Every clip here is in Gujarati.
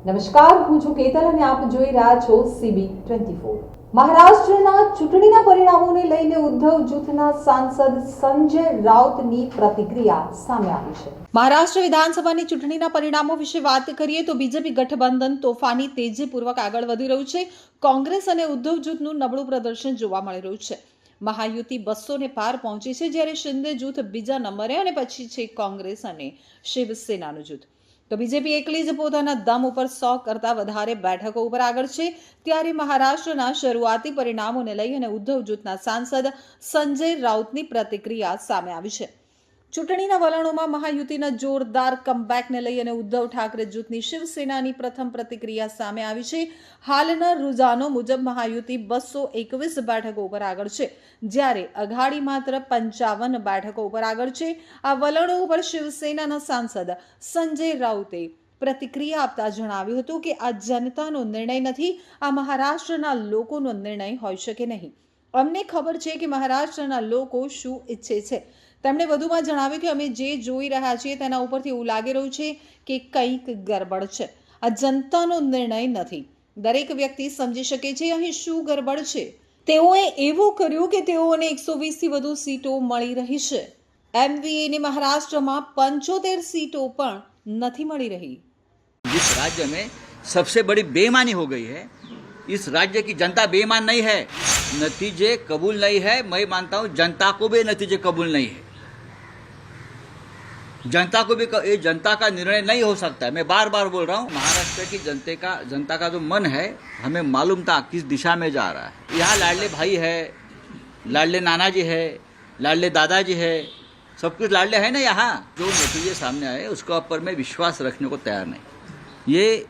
નમસ્કાર, હું છું કેતલ અને આપ જોઈ રહ્યા છો CB24। મહારાષ્ટ્રના ચૂંટણીના પરિણામોને લઈને ઉદ્ધવ જૂથના સાંસદ સંજય રાઉતની પ્રતિક્રિયા સામે આવી છે। મહારાષ્ટ્ર વિધાનસભાની ચૂંટણીના પરિણામો વિશે વાત કરીએ તો બીજેપી ગઠબંધન તોફાની તેજીપૂર્વક આગળ વધી રહ્યું છે। કોંગ્રેસ અને ઉદ્ધવ જૂથનું નબળું પ્રદર્શન જોવા મળી રહ્યું છે। મહાયુતિ 200 ને પાર પહોંચી છે, જ્યારે શિંદે જૂથ બીજા નંબરે અને પછી છે કોંગ્રેસ અને શિવસેનાનું જૂથ। તો બીજેપી એકલી જ પોતાના દમ ઉપર 100 કરતાં વધારે બેઠકો ઉપર આગળ છે। ત્યારે મહારાષ્ટ્રના શરૂઆતી પરિણામોને લઈ અને ઉદ્ધવ જૂથના સાંસદ સંજય રાઉતની પ્રતિક્રિયા સામે આવી છે। ચૂંટણીના વલણોમાં મહાયુતિના જોરદાર કમબેકને લઈ અને ઉદ્ધવ ઠાકરે જૂથની શિવસેનાની પ્રથમ પ્રતિક્રિયા સામે આવી છે। હાલના રૂઝાનો મુજબ મહાયુતિ 221 બેઠકો ઉપર આગળ છે, જ્યારે અઘાડી માત્ર 55 બેઠકો ઉપર આગળ છે। આ વલણો ઉપર શિવસેનાના સાંસદ સંજય રાઉતે પ્રતિક્રિયા આપતા જણાવ્યું હતું કે આ જનતાનો નિર્ણય નથી, આ મહારાષ્ટ્રના લોકોનો નિર્ણય હોઈ શકે નહીં। અમને ખબર છે કે મહારાષ્ટ્રના લોકો શું ઈચ્છે છે। તેમણે વધુમાં જણાવ્યું કે અમે જે જોઈ રહ્યા છીએ તેના ઉપરથી એવું લાગી રહ્યું છે કે કંઈક ગરબડ છે। આ જનતાનો નિર્ણય નથી, દરેક વ્યક્તિ સમજી શકે છે અહીં શું ગરબડ છે। તેઓએ એવું કર્યું કે તેઓને 120થી વધુ સીટો મળી રહી છે। એમવીએની મહારાષ્ટ્રમાં 75 सीटों पर नहीं मड़ी रही। जिस राज्य में सबसे बड़ी बेईमानी हो गई है, इस राज्य की जनता बेईमान नहीं है, नतीजे कबूल नहीं है। मैं मानता हूं जनता को भी नतीजे कबूल नहीं है, जनता को भी ये जनता का निर्णय नहीं हो सकता है। मैं बार बार बोल रहा हूं, महाराष्ट्र की जनता का जो मन है, हमें मालूम था किस दिशा में जा रहा है। यहाँ लाडले भाई है, लाडले नाना जी है, लाडले दादाजी है, सब कुछ लाडले है ना। यहाँ जो नतीजे सामने आए उसके ऊपर मैं विश्वास रखने को तैयार नहीं, ये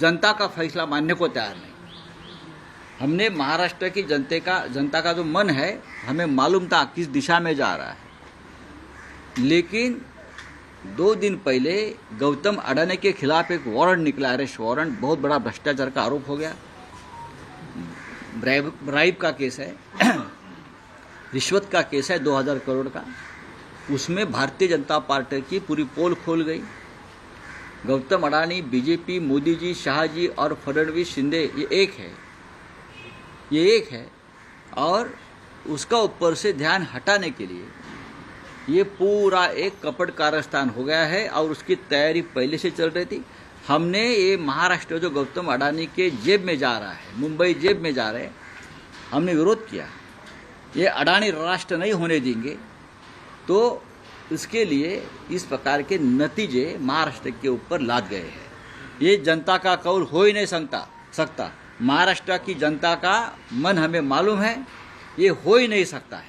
जनता का फैसला मानने को तैयार नहीं। हमने महाराष्ट्र की जनता का जो मन है, हमें मालूम था किस दिशा में जा रहा है। लेकिन 2 दिन पहले गौतम अडानी के खिलाफ एक वारंट निकला, अरेस्ट वारंट। बहुत बड़ा भ्रष्टाचार का आरोप हो गया, ब्राइब का केस है, रिश्वत का केस है 2000 करोड़ का। उसमें भारतीय जनता पार्टी की पूरी पोल खोल गई। गौतम अडानी, बीजेपी, मोदी जी, शाह जी और फडणवीस, शिंदे, ये एक है। और उसका ऊपर से ध्यान हटाने के लिए ये पूरा एक कपट कारस्तान हो गया है, और उसकी तैयारी पहले से चल रही थी। हमने ये महाराष्ट्र जो गौतम अडानी के जेब में जा रहा है, मुंबई जेब में जा रहे हैं, हमने विरोध किया। ये अडानी राष्ट्र नहीं होने देंगे। तो इसके लिए इस प्रकार के नतीजे महाराष्ट्र के ऊपर लाद गए हैं। ये जनता का कौल हो ही नहीं सकता। महाराष्ट्र की जनता का मन हमें मालूम है, ये हो ही नहीं सकता है।